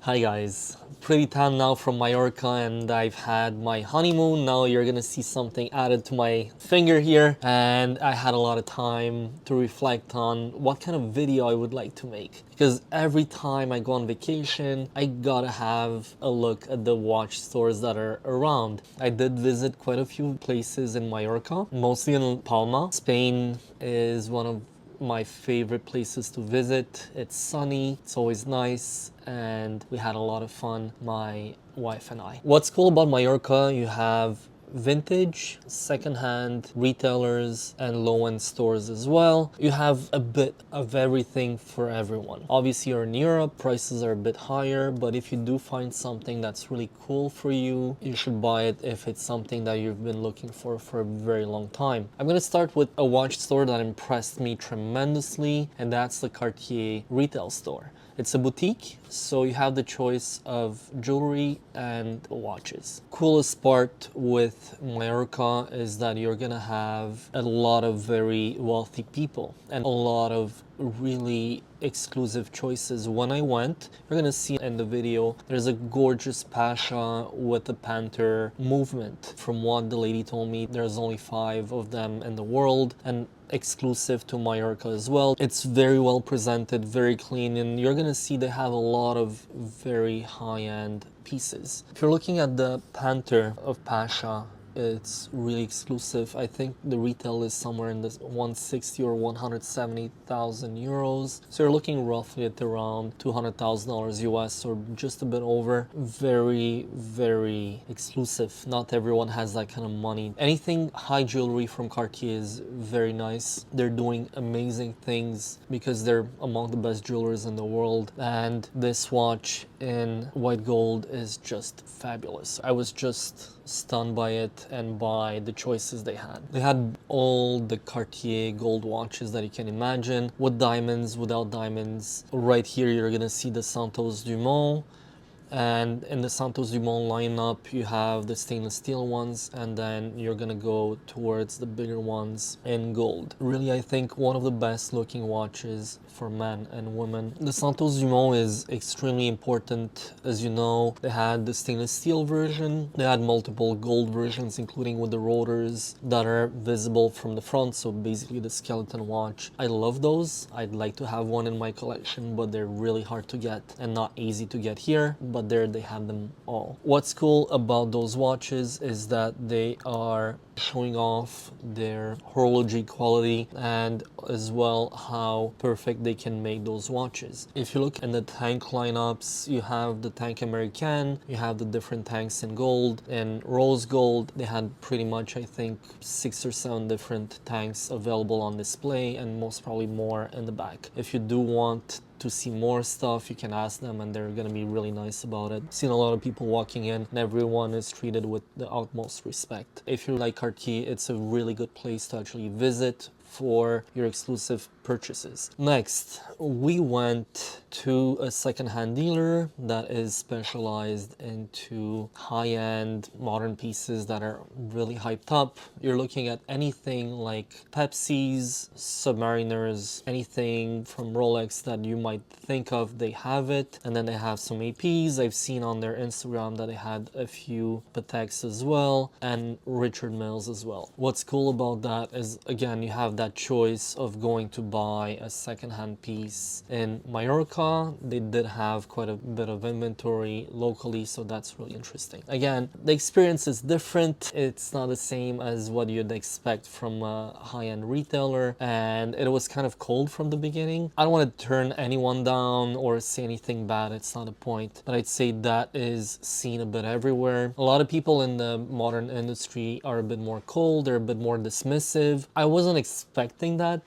Hi guys, pretty tan now from Mallorca and I've had my honeymoon. Now you're gonna see something added to my finger here, and I had a lot of time to reflect on what kind of video I would like to make, because every time I go on vacation I gotta have a look at the watch stores that are around. I did visit quite a few places in Mallorca, mostly in Palma. Spain is one of my favorite places to visit. It's sunny, it's always nice, and we had a lot of fun, my wife and I. What's cool about Mallorca, you have vintage, secondhand retailers, and low-end stores as well. You have a bit of everything for everyone. Obviously, you're in Europe, prices are a bit higher, but if you do find something that's really cool for you, you should buy it if it's something that you've been looking for a very long time. I'm gonna start with a watch store that impressed me tremendously, and that's the Cartier retail store. It's a boutique, so you have the choice of jewelry and watches. Coolest part with Mallorca is that you're gonna have a lot of very wealthy people and a lot of really exclusive choices. When I went, you're gonna see in the video, there's a gorgeous Pasha with the Panther movement. From what the lady told me, there's only 5 of them in the world, and exclusive to Mallorca as well. It's very well presented, very clean, and you're gonna see they have a lot of very high-end pieces. If you're looking at the Panther of Pasha, it's really exclusive. I think the retail is somewhere in the 160 or 170,000 euros. So you're looking roughly at around $200,000 US, or just a bit over. Very, very exclusive. Not everyone has that kind of money. Anything high jewelry from Cartier is very nice. They're doing amazing things because they're among the best jewelers in the world. And this watch in white gold is just fabulous. I was just stunned by it and by the choices they had. They had all the Cartier gold watches that you can imagine, with diamonds, without diamonds. Right here you're gonna see the Santos Dumont, and in the Santos Dumont lineup you have the stainless steel ones, and then you're gonna go towards the bigger ones in gold. Really, I think one of the best looking watches for men and women. The Santos Dumont is extremely important. As you know, they had the stainless steel version, they had multiple gold versions, including with the rotors that are visible from the front, so basically the skeleton watch. I love those. I'd like to have one in my collection, but they're really hard to get and not easy to get here, but there they have them all. What's cool about those watches is that they are showing off their horology quality, and as well how perfect they can make those watches. If you look in the tank lineups, you have the Tank American, you have the different tanks in gold and rose gold. They had pretty much, I think, 6 or 7 different tanks available on display, and most probably more in the back. If you do want to see more stuff, you can ask them and they're gonna be really nice about it. I've seen a lot of people walking in and everyone is treated with the utmost respect. If you like Cartier, it's a really good place to actually visit for your exclusive purchases. Next, we went to a secondhand dealer that is specialized into high-end modern pieces that are really hyped up. You're looking at anything like Pepsis, Submariners, anything from Rolex that you might think of, they have it. And then they have some APs. I've seen on their Instagram that they had a few Pateks as well, and Richard Milles as well. What's cool about that is, again, you have that choice of going to buy a secondhand piece in Mallorca. They did have quite a bit of inventory locally, so that's really interesting. Again, the experience is different. It's not the same as what you'd expect from a high-end retailer, and it was kind of cold from the beginning. I don't want to turn anyone down or say anything bad, it's not a point, but I'd say that is seen a bit everywhere. A lot of people in the modern industry are a bit more cold, they're a bit more dismissive. I wasn't expecting that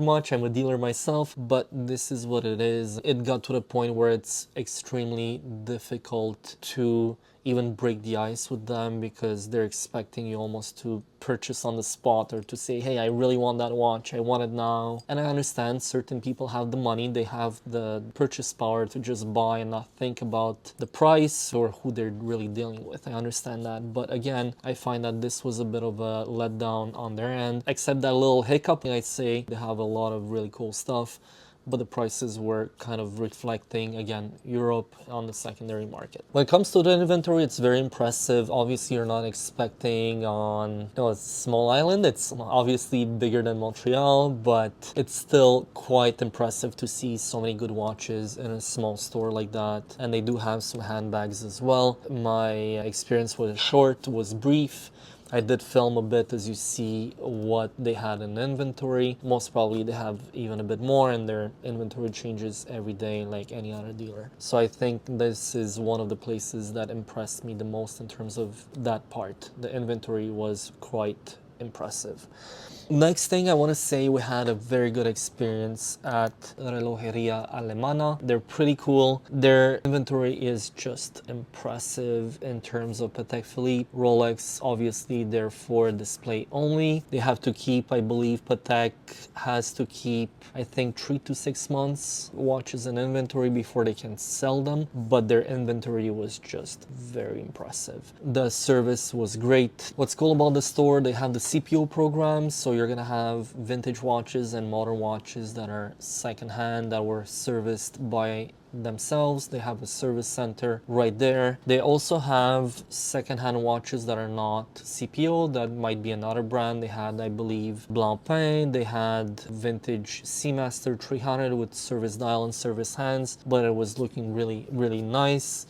much. I'm a dealer myself, but this is what it is. It got to the point where it's extremely difficult to even break the ice with them, because they're expecting you almost to purchase on the spot, or to say, hey, I really want that watch, I want it now. And I understand certain people have the money, they have the purchase power to just buy and not think about the price or who they're really dealing with. I understand that, but again, I find that this was a bit of a letdown on their end, except that little hiccup. I'd say they have a lot of really cool stuff, but the prices were kind of reflecting, again, Europe on the secondary market. When it comes to the inventory, it's very impressive. Obviously, you're not expecting on, you know, a small island. It's obviously bigger than Montreal, but it's still quite impressive to see so many good watches in a small store like that. And they do have some handbags as well. My experience was short, was brief. I did film a bit, as you see what they had in inventory. Most probably they have even a bit more, and their inventory changes every day like any other dealer. So I think this is one of the places that impressed me the most in terms of that part. The inventory was quite impressive. Next thing I want to say, we had a very good experience at Relojeria Alemana. They're pretty cool. Their inventory is just impressive in terms of Patek Philippe. Rolex, obviously, they're for display only. They have to keep, I believe, Patek has to keep, I think, 3 to 6 months watches in inventory before they can sell them. But their inventory was just very impressive. The service was great. What's cool about the store, they have the CPO program, so you're gonna have vintage watches and modern watches that are secondhand, that were serviced by themselves. They have a service center right there. They also have secondhand watches that are not CPO, that might be another brand. They had, I believe, Blancpain. They had vintage Seamaster 300 with service dial and service hands, but it was looking really, really nice.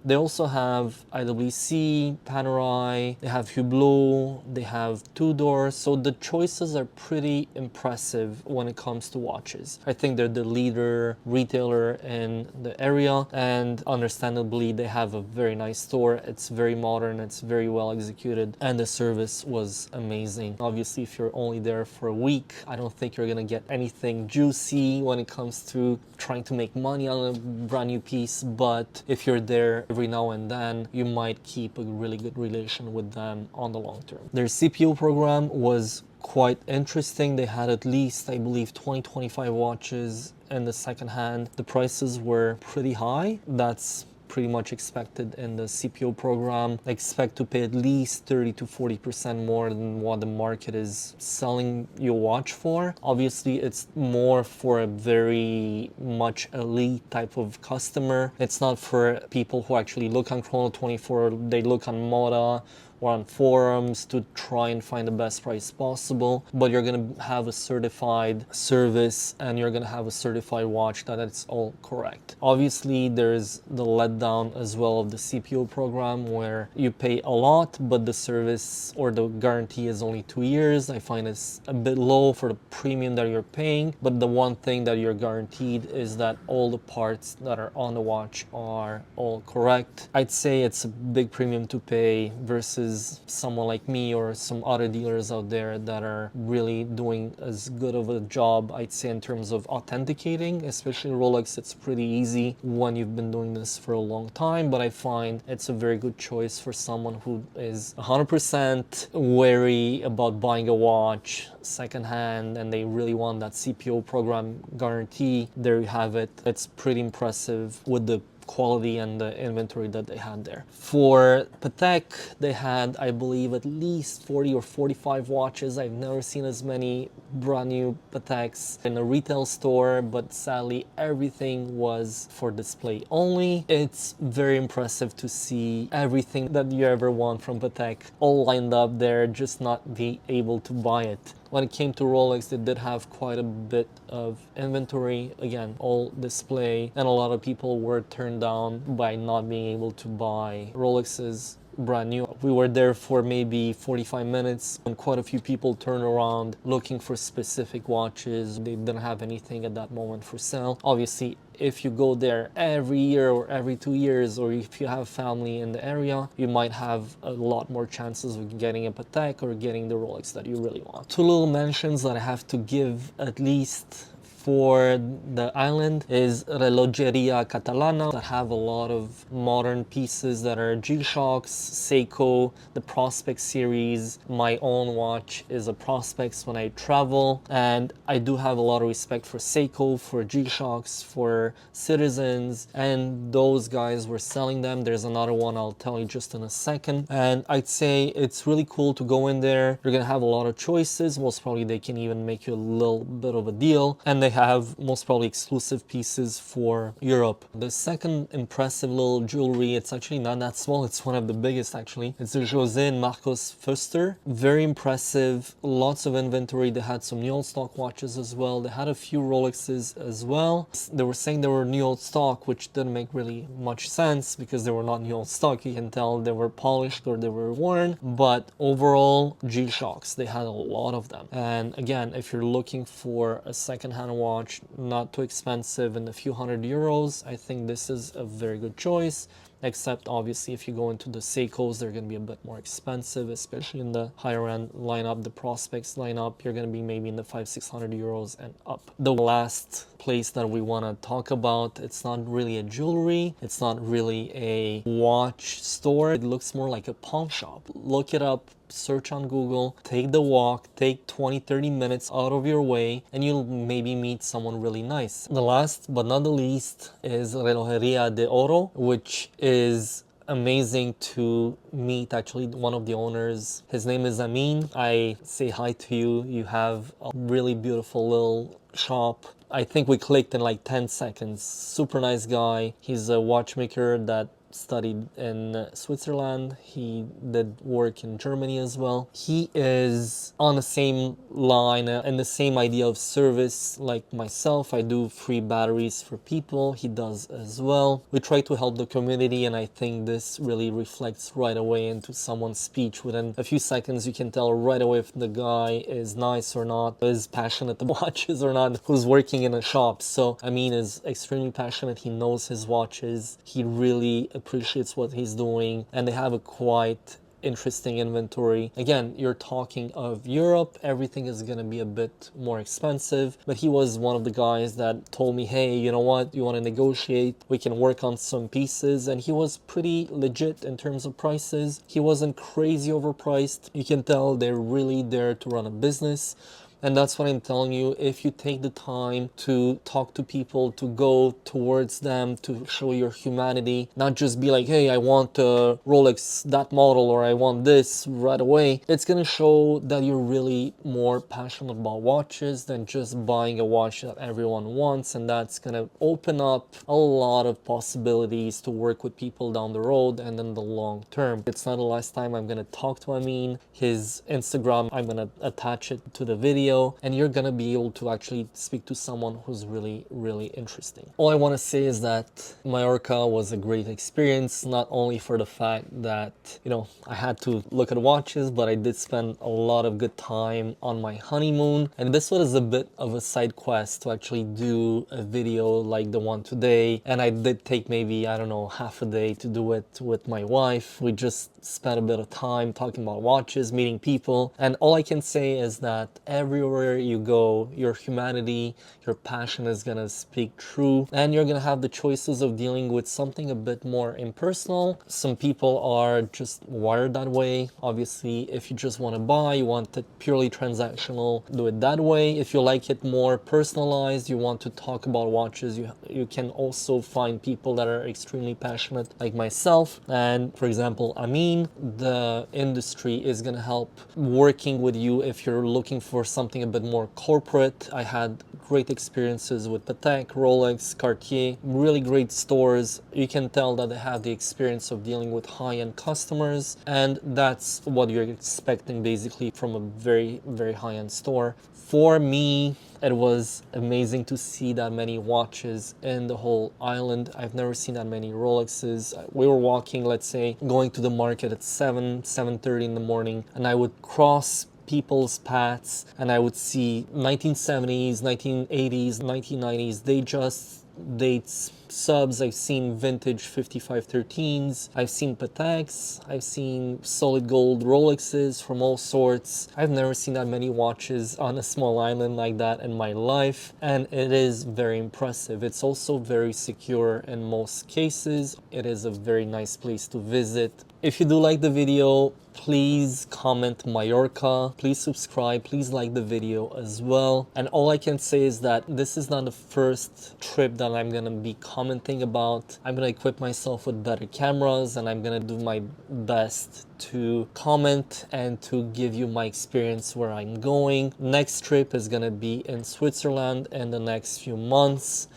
They also have IWC, Panerai, they have Hublot, they have Tudor. So the choices are pretty impressive when it comes to watches. I think they're the leader retailer in the area, and understandably they have a very nice store. It's very modern, it's very well executed, and the service was amazing. Obviously, if you're only there for a week, I don't think you're gonna get anything juicy when it comes to trying to make money on a brand new piece, but if you're there every now and then, you might keep a really good relation with them on the long term. Their CPO program was quite interesting. They had at least, I believe, 20-25 watches in the second hand. The prices were pretty high. That's pretty much expected in the CPO program. I expect to pay at least 30 to 40% more than what the market is selling your watch for. Obviously, it's more for a very much elite type of customer. It's not for people who actually look on Chrono24, they look on Moda or on forums to try and find the best price possible, but you're going to have a certified service and you're going to have a certified watch that it's all correct. Obviously, there's the letdown as well of the CPO program where you pay a lot, but the service or the guarantee is only 2 years. I find it's a bit low for the premium that you're paying, but the one thing that you're guaranteed is that all the parts that are on the watch are all correct. I'd say it's a big premium to pay versus someone like me or some other dealers out there that are really doing as good of a job, I'd say, in terms of authenticating. Especially Rolex, it's pretty easy when you've been doing this for a long time, but I find it's a very good choice for someone who is 100% wary about buying a watch secondhand and they really want that CPO program guarantee. There you have it. It's pretty impressive with the quality and the inventory that they had there. For Patek, they had, I believe, at least 40 or 45 watches. I've never seen as many brand new Pateks in a retail store, but sadly everything was for display only. It's very impressive to see everything that you ever want from Patek all lined up there, just not be able to buy it. When it came to Rolex, they did have quite a bit of inventory, again, all display, and a lot of people were turned down by not being able to buy Rolexes brand new. We were there for maybe 45 minutes and quite a few people turned around looking for specific watches. They didn't have anything at that moment for sale. Obviously, if you go there every year or every 2 years, or if you have family in the area, you might have a lot more chances of getting a Patek or getting the Rolex that you really want. Two little mentions that I have to give at least for the island is Relojeria Catalana, that have a lot of modern pieces that are G-Shocks, Seiko, the Prospect series. My own watch is a Prospects when I travel, and I do have a lot of respect for Seiko, for G-Shocks, for Citizens, and those guys were selling them. There's another one I'll tell you just in a second, and I'd say it's really cool to go in there. You're gonna have a lot of choices. Most probably they can even make you a little bit of a deal, and they have most probably exclusive pieces for Europe. The second impressive little jewelry, it's actually not that small, it's one of the biggest actually. It's the José and Marcos Fuster. Very impressive, lots of inventory. They had some new old stock watches as well. They had a few Rolexes as well. They were saying they were new old stock, which didn't make really much sense because they were not new old stock. You can tell they were polished or they were worn, but overall G-Shocks, they had a lot of them. And again, if you're looking for a second-hand watch, not too expensive and a few €100, I think this is a very good choice. Except obviously if you go into the Seikos, they're going to be a bit more expensive, especially in the higher end lineup, the Prospects lineup. You're going to be maybe in the €500-600 and up. The last place that we want to talk about, it's not really a jewelry, it's not really a watch store, it looks more like a pawn shop. Look it up, search on Google, take the walk, take 20-30 minutes out of your way, and you'll maybe meet someone really nice. The last but not the least is Relojeria de Oro, which is amazing to meet actually one of the owners. His name is Amin. I say hi to you. You have a really beautiful little shop. I think we clicked in like 10 seconds. Super nice guy. He's a watchmaker that studied in Switzerland. He did work in Germany as well. He is on the same line and the same idea of service like myself. I do free batteries for people. He does as well. We try to help the community, and I think this really reflects right away into someone's speech. Within a few seconds, you can tell right away if the guy is nice or not, is passionate about watches or not, who's working in a shop. So Amin is extremely passionate. He knows his watches. He really appreciates what he's doing, and they have a quite interesting inventory. Again, you're talking of Europe, everything is going to be a bit more expensive, but he was one of the guys that told me, hey, you know what, you want to negotiate, we can work on some pieces. And he was pretty legit in terms of prices. He wasn't crazy overpriced. You can tell they're really there to run a business. And that's what I'm telling you. If you take the time to talk to people, to go towards them, to show your humanity, not just be like, hey, I want a Rolex, that model, or I want this right away. It's going to show that you're really more passionate about watches than just buying a watch that everyone wants. And that's going to open up a lot of possibilities to work with people down the road and in the long term. It's not the last time I'm going to talk to Amin. His Instagram, I'm going to attach it to the video, and you're gonna be able to actually speak to someone who's really interesting. All I want to say is that Mallorca was a great experience, not only for the fact that, you know, I had to look at watches, but I did spend a lot of good time on my honeymoon. And this was a bit of a side quest to actually do a video like the one today, and I did take maybe, I don't know, half a day to do it with my wife. We just spent a bit of time talking about watches, meeting people, and all I can say is that everywhere you go, your humanity, your passion is gonna speak true, and you're gonna have the choices of dealing with something a bit more impersonal. Some people are just wired that way. Obviously, if you just want to buy, you want it purely transactional, do it that way. If you like it more personalized, you want to talk about watches, you can also find people that are extremely passionate like myself. And for example, Amin, the industry is going to help working with you if you're looking for something a bit more corporate. I had great experiences with Patek, Rolex, Cartier, really great stores. You can tell that they have the experience of dealing with high-end customers, and that's what you're expecting basically from a very high-end store. For me, it was amazing to see that many watches in the whole island. I've never seen that many Rolexes. We were walking, let's say, going to the market at 7:30 in the morning, and I would cross people's paths and I would see 1970s, 1980s, 1990s. They just dates subs. I've seen vintage 5513s. I've seen Pateks. I've seen solid gold Rolexes from all sorts. I've never seen that many watches on a small island like that in my life, and it is very impressive. It's also very secure in most cases. It is a very nice place to visit. If you do like the video, please comment Mallorca, please subscribe, please like the video as well. And all I can say is that this is not the first trip that I'm gonna be commenting about. I'm gonna equip myself with better cameras, and I'm gonna do my best to comment and to give you my experience where I'm going. Next trip is gonna be in Switzerland in the next few months.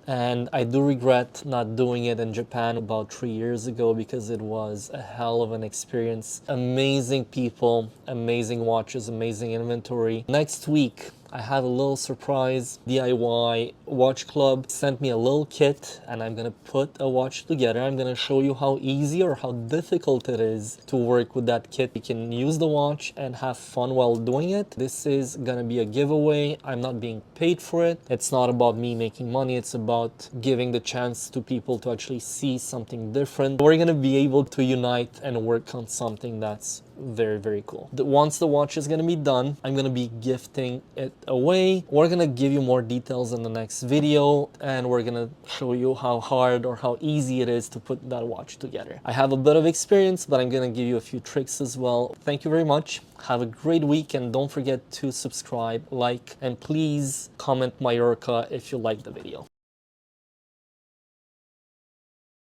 And I do regret not doing it in Japan about 3 years ago because it was a hell of an experience. Amazing people, amazing watches, amazing inventory. Next week, I have a little surprise. DIY Watch Club sent me a little kit, and I'm gonna put a watch together. I'm gonna show you how easy or how difficult it is to work with that kit. You can use the watch and have fun while doing it. This is gonna be a giveaway. I'm not being paid for it. It's not about me making money. It's about giving the chance to people to actually see something different. We're gonna be able to unite and work on something that's very, very cool. Once the watch is gonna be done, I'm gonna be gifting it away. We're gonna give you more details in the next video, and we're gonna show you how hard or how easy it is to put that watch together. I have a bit of experience, but I'm gonna give you a few tricks as well. Thank you very much. Have a great week, and don't forget to subscribe, like, and please comment Mallorca if you like the video.